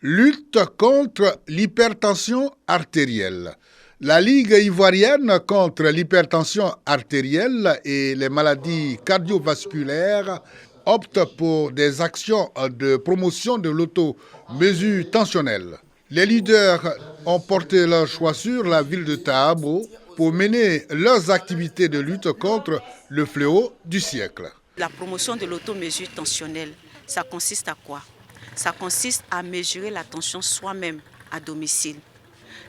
Lutte contre l'hypertension artérielle. La Ligue ivoirienne contre l'hypertension artérielle et les maladies cardiovasculaires opte pour des actions de promotion de l'automesure tensionnelle. Les leaders ont porté leur choix sur la ville de Tahabo pour mener leurs activités de lutte contre le fléau du siècle. La promotion de l'automesure tensionnelle, ça consiste à quoi? Ça consiste à mesurer la tension soi-même à domicile.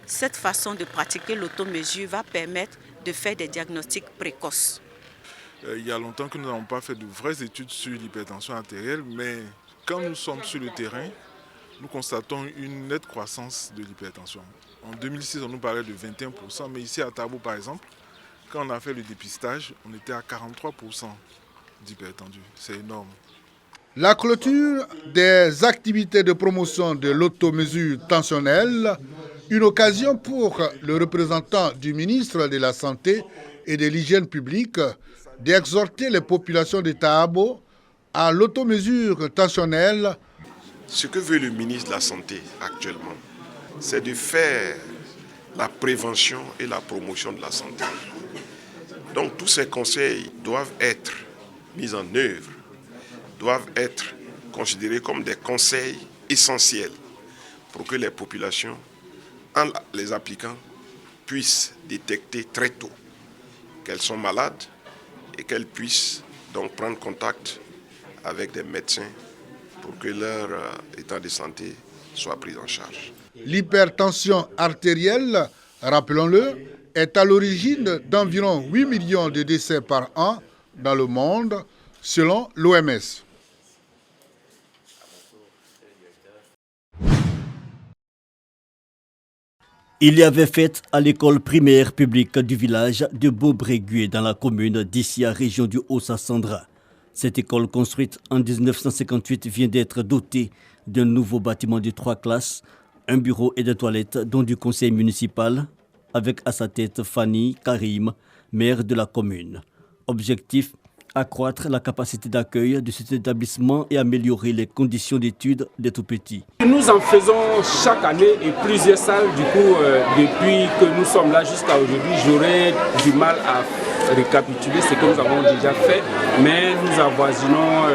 Cette façon de pratiquer l'automesure va permettre de faire des diagnostics précoces. Il y a longtemps que nous n'avons pas fait de vraies études sur l'hypertension artérielle, mais quand nous sommes sur le terrain, nous constatons une nette croissance de l'hypertension. En 2006, on nous parlait de 21%, mais ici à Tahabo, par exemple, quand on a fait le dépistage, on était à 43% d'hypertendus. C'est énorme. La clôture des activités de promotion de l'automesure tensionnelle, une occasion pour le représentant du ministre de la Santé et de l'Hygiène publique d'exhorter les populations de Tahabo à l'automesure tensionnelle. Ce que veut le ministre de la Santé actuellement, c'est de faire la prévention et la promotion de la santé. Donc tous ces conseils doivent être mis en œuvre, doivent être considérés comme des conseils essentiels pour que les populations, en les appliquant, puissent détecter très tôt qu'elles sont malades et qu'elles puissent donc prendre contact avec des médecins pour que leur état de santé soit pris en charge. L'hypertension artérielle, rappelons-le, est à l'origine d'environ 8 millions de décès par an dans le monde, selon l'OMS. Il y avait fête à l'école primaire publique du village de Beaubrégué dans la commune d'Issia, région du Haut-Sassandra. Cette école construite en 1958 vient d'être dotée d'un nouveau bâtiment de 3 classes, un bureau et des toilettes, dont du conseil municipal, avec à sa tête Fanny Karim, maire de la commune. Objectif: accroître la capacité d'accueil de cet établissement et améliorer les conditions d'études des tout-petits. Nous en faisons chaque année et plusieurs salles. Du coup, depuis que nous sommes là jusqu'à aujourd'hui, j'aurais du mal à récapituler ce que nous avons déjà fait, mais nous avoisinons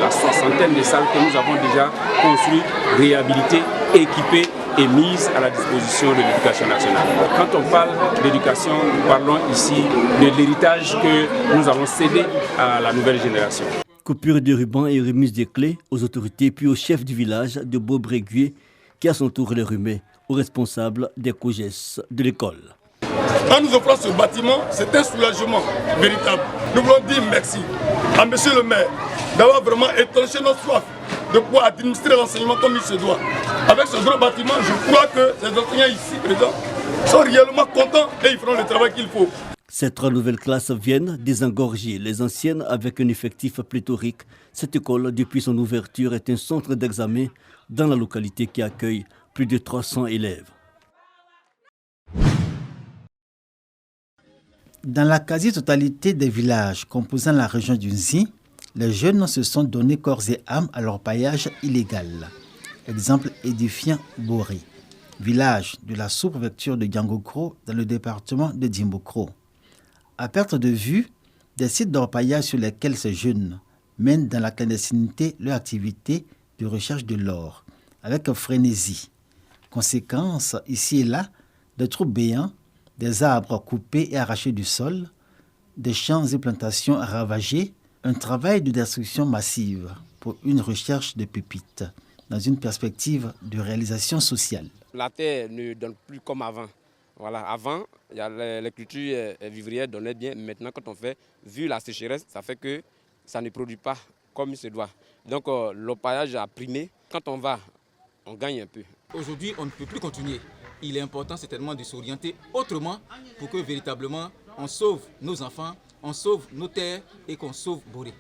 la soixantaine de salles que nous avons déjà construites, réhabilitées, équipées et mises à la disposition de l'éducation nationale. Quand on parle d'éducation, nous parlons ici de l'héritage que nous avons cédé à la nouvelle génération. Coupure de ruban et remise des clés aux autorités puis au chef du village de Beaubrégué qui à son tour les remet aux responsables des COGES de l'école. En nous offrant ce bâtiment, c'est un soulagement véritable. Nous voulons dire merci à monsieur le maire d'avoir vraiment étanché notre soif de pouvoir administrer l'enseignement comme il se doit. Avec ce gros bâtiment, je crois que les enseignants ici présents sont réellement contents et ils feront le travail qu'il faut. Ces 3 nouvelles classes viennent désengorger les anciennes avec un effectif pléthorique. Cette école, depuis son ouverture, est un centre d'examen dans la localité qui accueille plus de 300 élèves. Dans la quasi-totalité des villages composant la région du Nzi, les jeunes se sont donnés corps et âme à leur paillage illégal. Exemple édifiant Boré, village de la sous-préfecture de Diangokro dans le département de Dimbokro. À perte de vue, des sites d'orpaillage sur lesquels ces jeunes mènent dans la clandestinité leur activité de recherche de l'or, avec frénésie. Conséquence, ici et là, des trous béants, des arbres coupés et arrachés du sol, des champs et plantations ravagés, un travail de destruction massive pour une recherche de pépites, dans une perspective de réalisation sociale. La terre ne donne plus comme avant. Voilà, avant, les cultures vivrières donnaient bien. Maintenant, quand on fait, vu la sécheresse, ça fait que ça ne produit pas comme il se doit. Donc, l'orpaillage a primé. Quand on va, on gagne un peu. Aujourd'hui, on ne peut plus continuer. Il est important certainement de s'orienter autrement pour que véritablement on sauve nos enfants, on sauve nos terres et qu'on sauve Boré.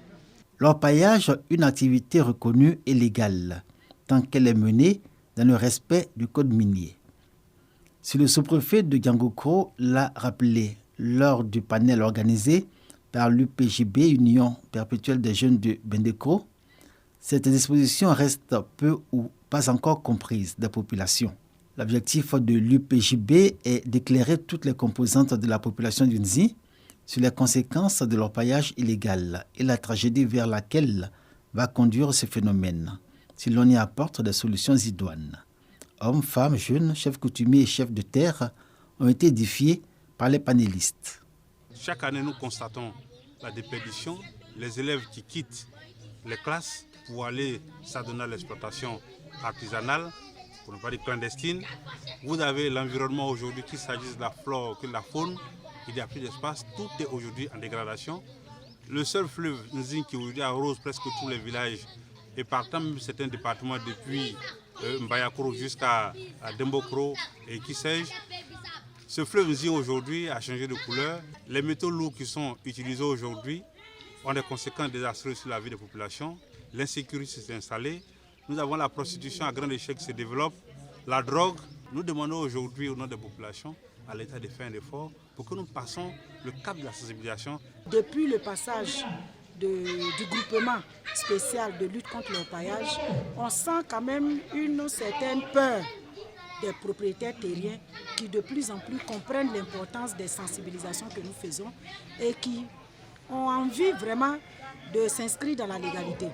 L'orpaillage, une activité reconnue et légale, tant qu'elle est menée dans le respect du code minier. Si le sous-préfet de Diangokro l'a rappelé lors du panel organisé par l'UPJB, Union perpétuelle des jeunes de Bendeko, cette disposition reste peu ou pas encore comprises des populations. L'objectif de l'UPJB est d'éclairer toutes les composantes de la population d'Unzi sur les conséquences de l'orpaillage illégal et la tragédie vers laquelle va conduire ce phénomène, si l'on y apporte des solutions idoines. Hommes, femmes, jeunes, chefs coutumiers et chefs de terre ont été édifiés par les panélistes. Chaque année, nous constatons la déperdition, les élèves qui quittent les classes pour aller s'adonner à l'exploitation artisanale, pour ne pas dire clandestine. Vous avez l'environnement aujourd'hui, qu'il s'agisse de la flore que de la faune, il n'y a plus d'espace, tout est aujourd'hui en dégradation. Le seul fleuve Nzing qui aujourd'hui arrose presque tous les villages et partant même certains départements depuis Mbayakoro jusqu'à Dembokro et qui sais-je. Ce fleuve Nzing aujourd'hui a changé de couleur. Les métaux lourds qui sont utilisés aujourd'hui ont des conséquences désastreuses sur la vie des populations. L'insécurité s'est installée. Nous avons la prostitution à grande échelle qui se développe, la drogue. Nous demandons aujourd'hui au nom des populations à l'État de faire un effort pour que nous passions le cap de la sensibilisation. Depuis le passage du groupement spécial de lutte contre l'orpaillage, on sent quand même une certaine peur des propriétaires terriens qui de plus en plus comprennent l'importance des sensibilisations que nous faisons et qui ont envie vraiment de s'inscrire dans la légalité.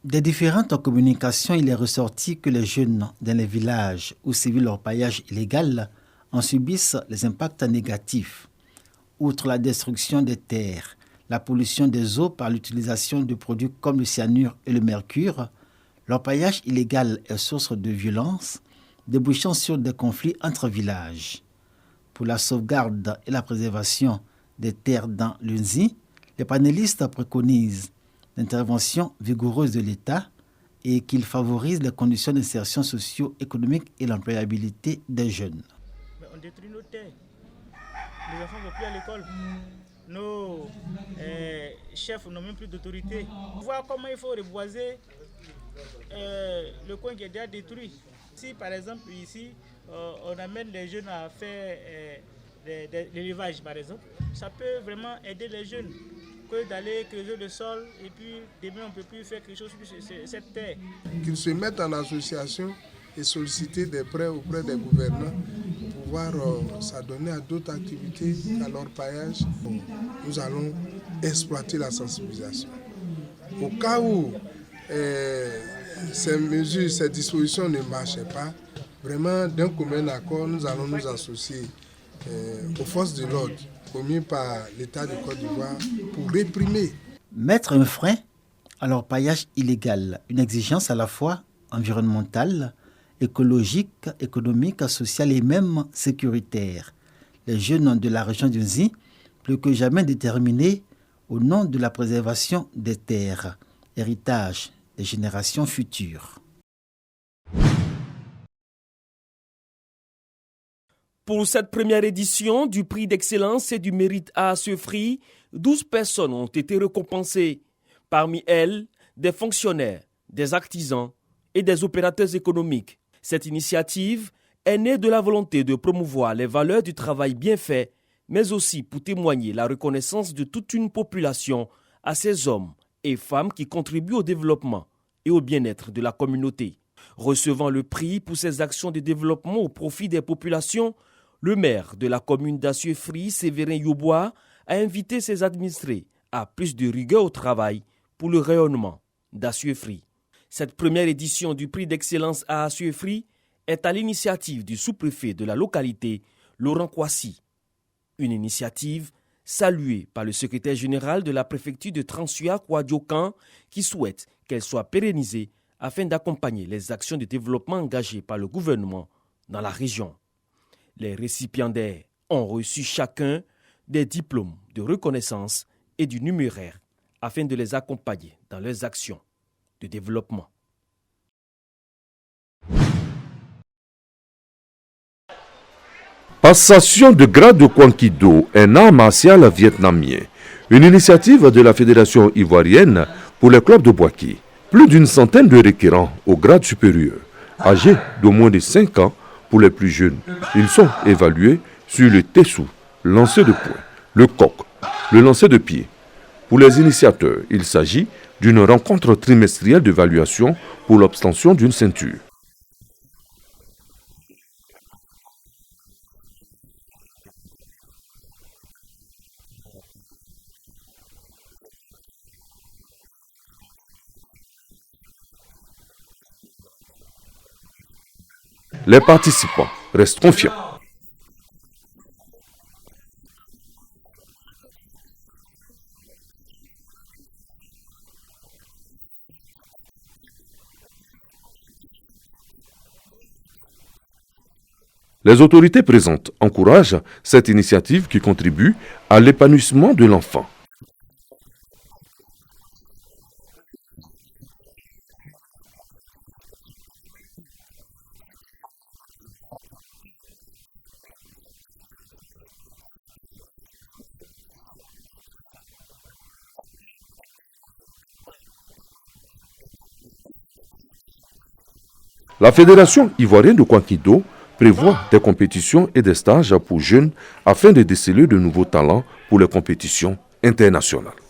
Des différentes communications, il est ressorti que les jeunes dans les villages où sévit l'orpaillage illégal en subissent les impacts négatifs. Outre la destruction des terres, la pollution des eaux par l'utilisation de produits comme le cyanure et le mercure, l'orpaillage illégal est source de violence, débouchant sur des conflits entre villages. Pour la sauvegarde et la préservation des terres dans l'Unzi, les panélistes préconisent l'intervention vigoureuse de l'État et qu'il favorise les conditions d'insertion socio-économique et l'employabilité des jeunes. Mais on détruit nos terres. Les enfants ne vont plus à l'école. Nos chefs n'ont même plus d'autorité. Voir comment il faut reboiser le coin qui est déjà détruit. Si par exemple ici, on amène les jeunes à faire l'élevage par exemple, ça peut vraiment aider les jeunes que d'aller creuser le sol et puis demain on ne peut plus faire quelque chose sur cette terre. Qu'ils se mettent en association et solliciter des prêts auprès des gouvernants pour pouvoir s'adonner à d'autres activités qu'à l'orpaillage. Nous allons exploiter la sensibilisation. Au cas où ces mesures, ces dispositions ne marchaient pas, vraiment d'un commun accord, nous allons nous associer aux forces de l'ordre commis par l'État de Côte d'Ivoire pour réprimer. Mettre un frein à l'orpaillage illégal, une exigence à la fois environnementale, écologique, économique, sociale et même sécuritaire. Les jeunes de la région d'Unzi, plus que jamais déterminés au nom de la préservation des terres, héritage des générations futures. Pour cette première édition du prix d'excellence et du mérite à Assefri, 12 personnes ont été récompensées. Parmi elles, des fonctionnaires, des artisans et des opérateurs économiques. Cette initiative est née de la volonté de promouvoir les valeurs du travail bien fait, mais aussi pour témoigner la reconnaissance de toute une population à ces hommes et femmes qui contribuent au développement et au bien-être de la communauté. Recevant le prix pour ses actions de développement au profit des populations, le maire de la commune d'Assefri, Séverin Yobois, a invité ses administrés à plus de rigueur au travail pour le rayonnement d'Assefri. Cette première édition du prix d'excellence à Assefri est à l'initiative du sous-préfet de la localité, Laurent Kouassi. Une initiative saluée par le secrétaire général de la préfecture de Transua, Kouadiokan, qui souhaite qu'elle soit pérennisée afin d'accompagner les actions de développement engagées par le gouvernement dans la région. Les récipiendaires ont reçu chacun des diplômes de reconnaissance et du numéraire afin de les accompagner dans leurs actions de développement. Passation de grade de Kwankido, un art martial vietnamien. Une initiative de la Fédération ivoirienne pour les clubs de Boaki. Plus d'une centaine de requérants au grade supérieur, âgés d'au moins de 5 ans pour les plus jeunes. Ils sont évalués sur le tessou, lancer de poing, le coq, le lancer de pied. Pour les initiateurs, il s'agit d'une rencontre trimestrielle d'évaluation pour l'obtention d'une ceinture. Les participants restent confiants. Les autorités présentes encouragent cette initiative qui contribue à l'épanouissement de l'enfant. La Fédération ivoirienne de Kouakido prévoit des compétitions et des stages pour jeunes afin de déceler de nouveaux talents pour les compétitions internationales.